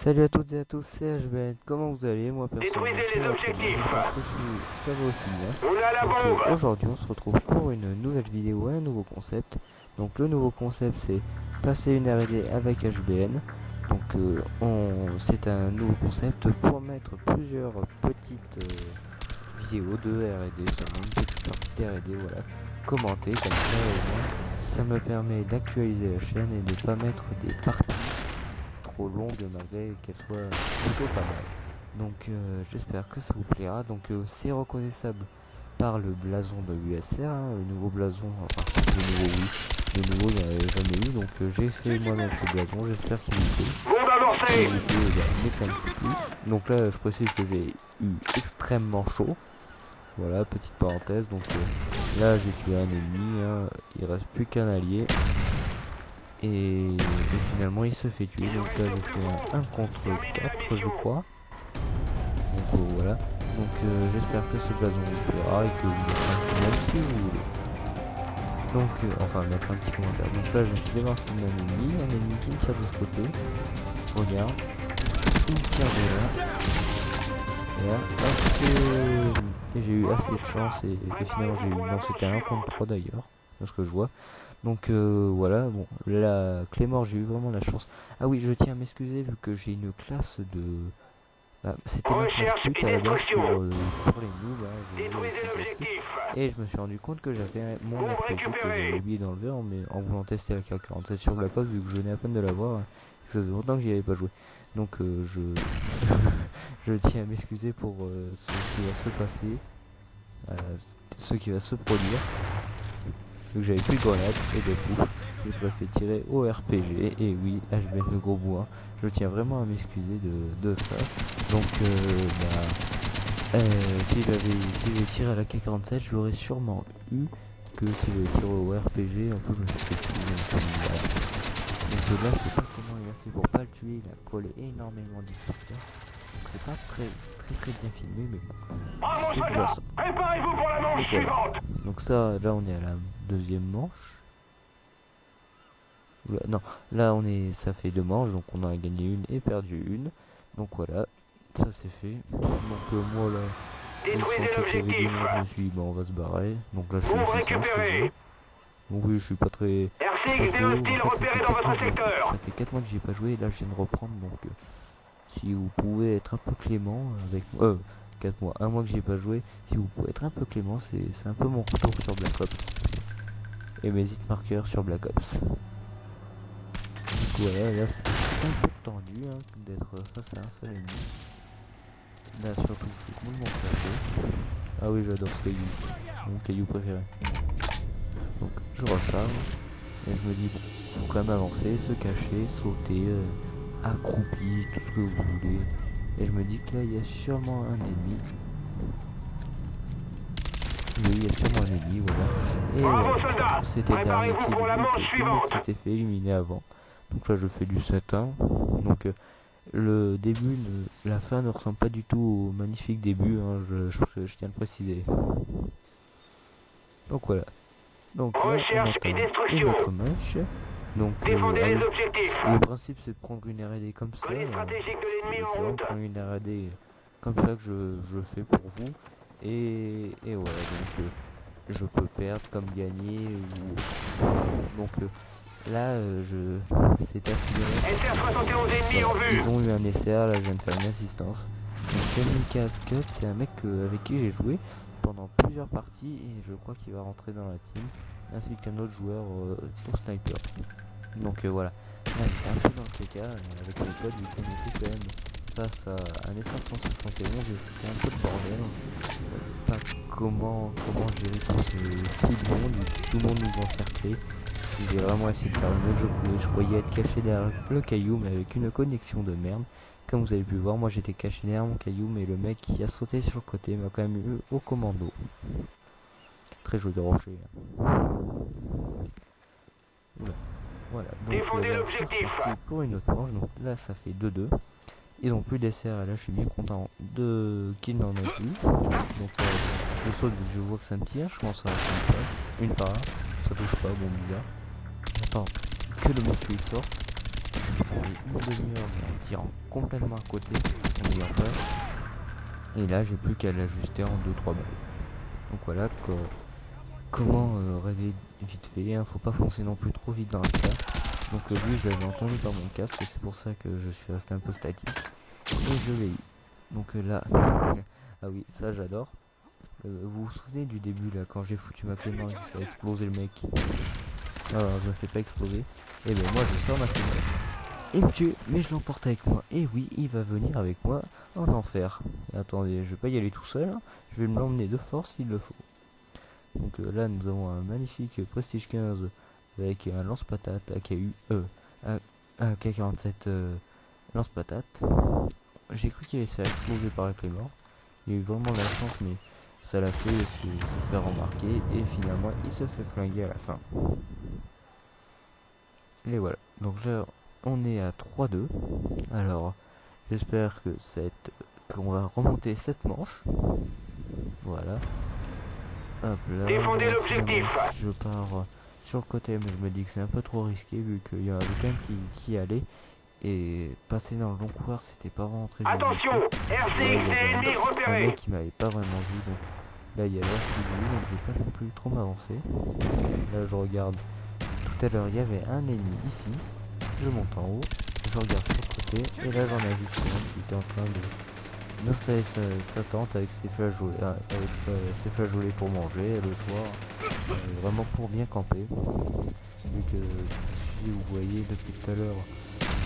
Salut à toutes et à tous, c'est HBN, comment vous allez? Moi personnellement, Détruisez les objectifs. ça va aussi bien. On a la bombe. Aujourd'hui on se retrouve pour une nouvelle vidéo et un nouveau concept. Donc le nouveau concept c'est passer une R&D avec HBN. Donc c'est un nouveau concept pour mettre plusieurs petites vidéos de R&D, seulement une petite partie de R&D, voilà. Commenter comme ça au moins, ça me permet d'actualiser la chaîne et de ne pas mettre des parties trop longue malgré qu'elle soit plutôt pas mal. Donc j'espère que ça vous plaira. Donc c'est reconnaissable par le blason de l'USR, hein, le nouveau blason, enfin le nouveau oui, le nouveau il n'y en avait jamais eu. Donc j'ai fait moi-même ce blason, j'espère qu'il vous plaît. Bombe Si avancée. vous plaît, mettez un petit pouce. Donc là je précise que j'ai eu extrêmement chaud. Voilà, petite parenthèse. Donc là j'ai tué un ennemi, hein, il reste plus qu'un allié. Et finalement il se fait tuer. Donc là j'ai fait un 1 contre 4 je crois. Donc voilà. Donc j'espère que ce blason vous plaira et que vous mettrez un petit like si vous voulez. Donc enfin mettre un petit commentaire. Donc là je suis dévancé un ennemi qui me tire de ce côté. Regarde. Il me tire de là. Et là, hop, et j'ai eu assez de chance et finalement j'ai eu. Non, c'était un 1 contre 3 d'ailleurs, de ce que je vois. Donc voilà, bon, là, Clément, j'ai eu vraiment la chance. Ah oui, je tiens à m'excuser vu que j'ai une classe de. Bah, c'était ma classe Recherche pute et à la base destruction. pour les noobs. Hein, j'ai joué Détruisez avec une classe pute. l'objectif. Et je me suis rendu compte que j'avais mon Bombe RPG que j'avais récupérée. oublié d'enlever en voulant tester la K47 sur Black Ops vu que je venais à peine de l'avoir. Hein, ça faisait longtemps que j'y avais pas joué. Donc je tiens à m'excuser pour ce qui va se passer, ce qui va se produire. Donc j'avais plus de grenades et de fou. J'ai préféré tirer au RPG. Et oui, là je vais le gros bois. Je tiens vraiment à m'excuser de ça. Donc si j'avais tiré à la K47, je l'aurais sûrement eu que si j'avais tiré au RPG. En plus je me suis fait tuer. Donc là je sais pas comment il a fait pour pas le tuer. Il a collé énormément d'histoires. Donc c'est pas très bien filmé, mais bon. Bravo, C'est déjà soldat. ça. Préparez-vous pour la manche Donc voilà. suivante. Donc ça, là on est à la deuxième manche. Oula, non, là ça fait deux manches, donc on a gagné une et perdu une. Donc voilà, ça c'est fait. Donc moi là, ils sont Détruisez terrorisés, l'objectif. moi je me suis dit, bah on va se barrer. Donc là je suis Bombe laissé ça, je fais bien. récupérée. Donc oui, je suis pas très RCX des chaud. En hostiles fait, repérés dans votre secteur. ça fait 4 mois que j'ai pas joué et là je viens de reprendre. Donc si vous pouvez être un peu clément avec moi, 4 mois, un mois que j'ai pas joué, si vous pouvez être un peu clément, c'est un peu mon retour sur Black Ops. Et mes hit marqueurs sur Black Ops. Donc voilà, là c'est un peu tendu hein, d'être face à un seul ennemi. Là surtout je suis complètement classé. Ah oui, j'adore ce caillou, mon caillou préféré. Donc je recharge et je me dis bon, faut quand même avancer, se cacher, sauter, accroupi, tout ce que vous voulez. Et je me dis que là il y a sûrement un ennemi. Oui, il y a sûrement un ennemi, voilà. Et Bravo, soldat. c'était le dernier Préparez-vous petit pour la ennemi manche que tout le monde suivante. s'était fait éliminer avant. Donc là je fais du 7-1. Donc le début, la fin ne ressemble pas du tout au magnifique début, hein, je tiens à le préciser. Donc voilà. Donc là, on Recherche et entame destruction. une autre match. Donc Défendez ah les oui, objectifs. le principe c'est de prendre une R&D comme ça. Colis stratégique de l'ennemi C'est en vraiment route. prendre une R&D comme ça que je fais pour vous. Et voilà, donc je peux perdre comme gagner. Donc là, c'est assez SR-71 ennemis en voilà, vue. ils ont eu un SR, là je viens de faire une assistance. Donc Kamika Scott, c'est un mec avec qui j'ai joué pendant plusieurs parties et je crois qu'il va rentrer dans la team, ainsi qu'un autre joueur au sniper. Donc voilà, là j'étais un peu dans le PK avec mes potes, vu qu'on était quand même face à un SR-171 et c'était un peu le bordel. Pas comment gérer tout ce coup de monde, tout le monde nous encerclait. J'ai vraiment essayé de faire le mieux que je pouvais. Je croyais être caché derrière le caillou, mais avec une connexion de merde. Comme vous avez pu voir, moi j'étais caché derrière mon caillou, mais le mec qui a sauté sur le côté m'a quand même eu au commando. Très joli rocher. Oula. Voilà, donc Défendez là, l'objectif. c'est parti pour une autre manche. Donc là, ça fait 2-2. Ils ont plus d'SR et là, je suis bien content de qu'ils n'en aient plus. Donc je saute, je vois que ça me tire. Je commence à faire une par là. Ça touche pas, bon, bizarre. J'attends que le monsieur il sorte. J'ai pris une demi-heure en tirant complètement à côté, en ayant peur. Et là, j'ai plus qu'à l'ajuster en 2-3 balles. Donc voilà comment régler vite fait, hein. Faut pas foncer non plus trop vite dans le tas. Donc lui, je l'avais entendu par mon casque, et c'est pour ça que je suis resté un peu statique. Et je l'ai eu. Donc là, ah oui, ça j'adore. Vous vous souvenez du début là, quand j'ai foutu ma clé mort et que ça a explosé le mec? Alors je me fais pas exploser. Et ben moi je sors ma clé mort. Il me tue, mais je l'emporte avec moi. Et oui, il va venir avec moi en enfer. Et attendez, je vais pas y aller tout seul, hein. Je vais me l'emmener de force s'il le faut. Donc là nous avons un magnifique Prestige 15 avec un lance-patate AK-47 lance-patate. J'ai cru qu'il allait se faire exploser par la clé mort. Il a eu vraiment de la chance, mais ça l'a fait se faire remarquer. Et finalement, il se fait flinguer à la fin. Et voilà. Donc là, on est à 3-2. Alors, j'espère que qu'on va remonter cette manche. Voilà. Hop là. Défendez l'objectif. Je pars sur le côté, mais je me dis que c'est un peu trop risqué vu qu'il y en avait quelqu'un qui allait. Et passer dans le long couloir, c'était pas vraiment très bien. Attention, RCX et ennemis un repérés. mec qui m'avait pas vraiment vu, donc là il y a l'heure qui vu, donc j'ai pas non plus trop m'avancer. Là je regarde, tout à l'heure il y avait un ennemi ici, je monte en haut, je regarde sur le côté, et là j'en ai juste un qui était en train d'installer sa tente avec ses flageolets pour manger le soir, vraiment pour bien camper. Vu que si vous voyez depuis tout à l'heure,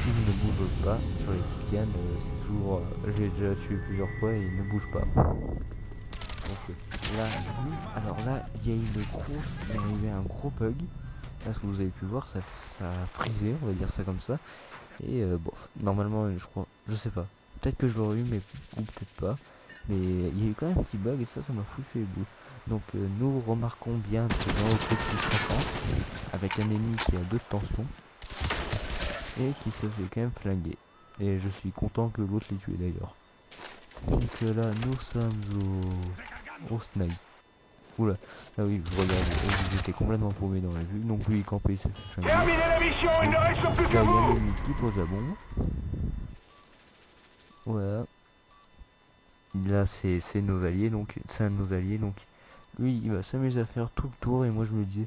il ne bouge pas sur les Tikian, c'est toujours, j'ai déjà tué plusieurs fois et il ne bouge pas. Donc là, alors là, il y a eu un gros bug. Là, ce que vous avez pu voir, ça a frisé, on va dire ça comme ça. Et bon, normalement, je crois, je sais pas. Peut-être que je l'aurais eu, mais ou peut-être pas. Mais il y a eu quand même un petit bug et ça m'a foutu les bouts. Donc nous remarquons bien dans le petit 50 avec un ennemi qui a 2 de tension et qui se fait quand même flinguer. Et je suis content que l'autre l'ait tué d'ailleurs. Donc là nous sommes au snipe. Oula, ah oui, je regarde, j'étais complètement paumé dans la vue. Donc lui il campait, il se fait flinguer. Terminez la mission, il ne reste plus que Là il y a un vous. ennemi qui pose la bombe. Voilà. Là c'est nos alliés, donc c'est un de nos alliés, donc lui il va s'amuser à faire tout le tour et moi je me disais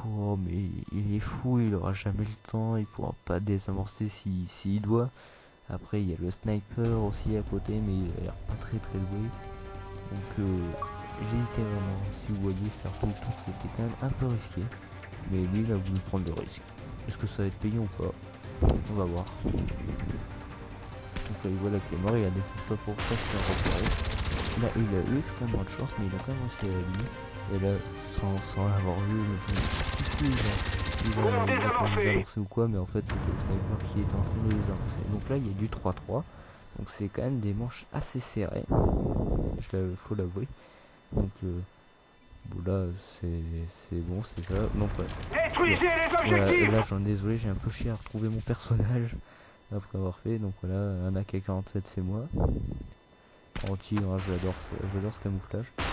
oh mais il est fou, il aura jamais le temps, il pourra pas désamorcer s'il doit. Après il y a le sniper aussi à côté mais il a l'air pas très doué. Donc j'hésitais vraiment, si vous voyez faire tout le tour c'était quand même un peu risqué. Mais lui il a voulu prendre le risque. Est-ce que ça va être payant ou pas? On va voir. Donc là il voit la clé mort, il a des pas pour presque un repéré. Là il a eu extrêmement de chance mais il a quand même réussi à la ligne. Et là sans l'avoir vu, il va les avancer ou quoi, mais en fait c'était le sniper qui était en train de les avancer. Donc là il y a du 3-3. Donc c'est quand même des manches assez serrées. Faut l'avouer. Donc bon là c'est bon, c'est ça. Donc ouais. Détruisez les Voilà, objectifs. là j'en désolé, j'ai un peu chié à retrouver mon personnage après avoir fait. Donc voilà, un AK-47 c'est moi. En tigre, hein, j'adore ce camouflage. Donc,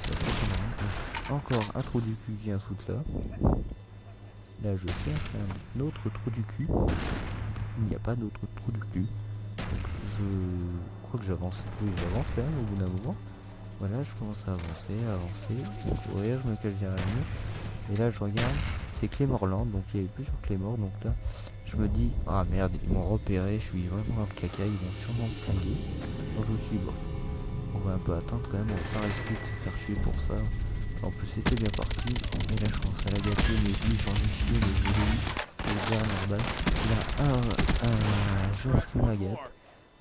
ça fait marrant. Encore un trou du cul qui est un soute là. Là je cherche un autre trou du cul. Il n'y a pas d'autre trou du cul. Donc, je crois que j'avance. Oui, j'avance quand même au bout d'un moment. Voilà, je commence à avancer. Donc, courir, je me cache derrière le mur. Et là, je regarde, c'est Clémorland. Donc, il y avait plusieurs Clémors. Donc là, je me dis, ah merde, ils m'ont repéré. Je suis vraiment dans le caca. Ils vont sûrement me flinguer. Donc, je me suis dit, bon, on va un peu attendre quand même. On va pas risquer de se faire chier pour ça. En plus, c'était bien parti. Et là, je commence à la gâter. Mais lui, j'en ai chié. Mais je l'ai eu. Le gars normal. Là, je reste ma gâte.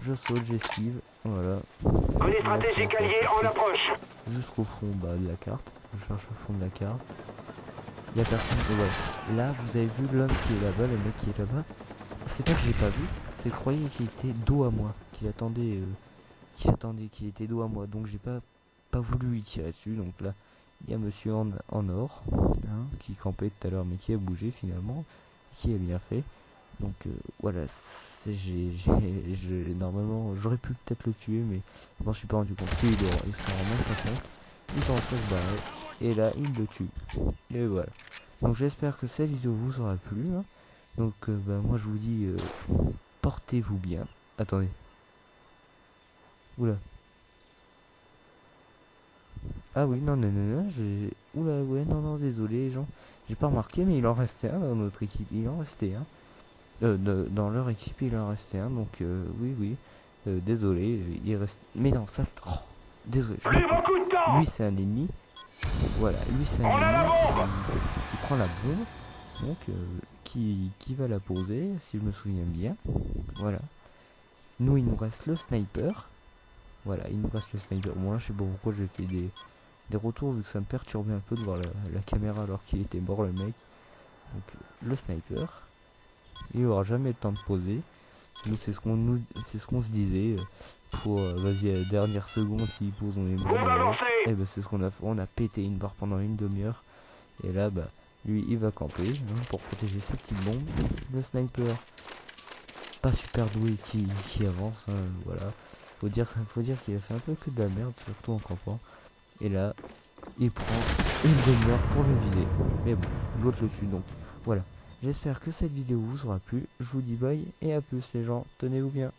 Je saute, j'esquive, voilà. Colis stratégique allié en approche. Jusqu'au fond de la carte. Je cherche au fond de la carte. Il y a personne. Ouais. Là, vous avez vu l'homme qui est là-bas, le mec qui est là-bas. C'est pas que je l'ai pas vu, c'est que je croyais qu'il était dos à moi, qu'il était dos à moi. Donc j'ai pas voulu y tirer dessus. Donc là, il y a monsieur en or, hein, qui campait tout à l'heure, mais qui a bougé finalement, qui a bien fait. Donc voilà. Normalement j'aurais pu peut-être le tuer mais je m'en suis pas rendu compte. Il s'en rend même pas compte. Il commence à se barrer et là il le tue. Et voilà. Donc j'espère que cette vidéo vous aura plu, hein. Donc bah moi je vous dis portez-vous bien. Attendez. Oula. Ah oui, non, non, non, non, j'ai... Oula, ouais, non, non, désolé les gens. J'ai pas remarqué, mais il en restait un dans notre équipe. Il en restait un. Dans leur équipe, il en restait un. Donc oui, oui. Désolé, il reste... Mais non, ça... Oh, désolé. Plus beaucoup de temps. Lui, c'est un ennemi. Voilà, lui, c'est un On a la ennemi bombe. qui prend la bombe. Donc, qui va la poser, si je me souviens bien. Voilà. Nous, il nous reste le sniper. Voilà, il nous reste le sniper. Moi, je sais pas pourquoi j'ai fait des retours, vu que ça me perturbait un peu de voir la caméra alors qu'il était mort, le mec. Donc, le sniper. Il aura jamais le temps de poser. Nous, c'est ce qu'on se disait. Pour, vas-y, à la dernière seconde, s'il pose, on est mort. Bombe avancée. Et ben, c'est ce qu'on a fait. On a pété une barre pendant une demi-heure. Et là, bah, lui, il va camper pour protéger ses petites bombes. Le sniper, pas super doué qui avance. Hein, voilà. Faut dire qu'il a fait un peu que de la merde, surtout en campant. Et là, il prend une demi-heure pour le viser. Mais bon, l'autre le tue donc. Voilà. J'espère que cette vidéo vous aura plu. Je vous dis bye et à plus les gens. Tenez-vous bien.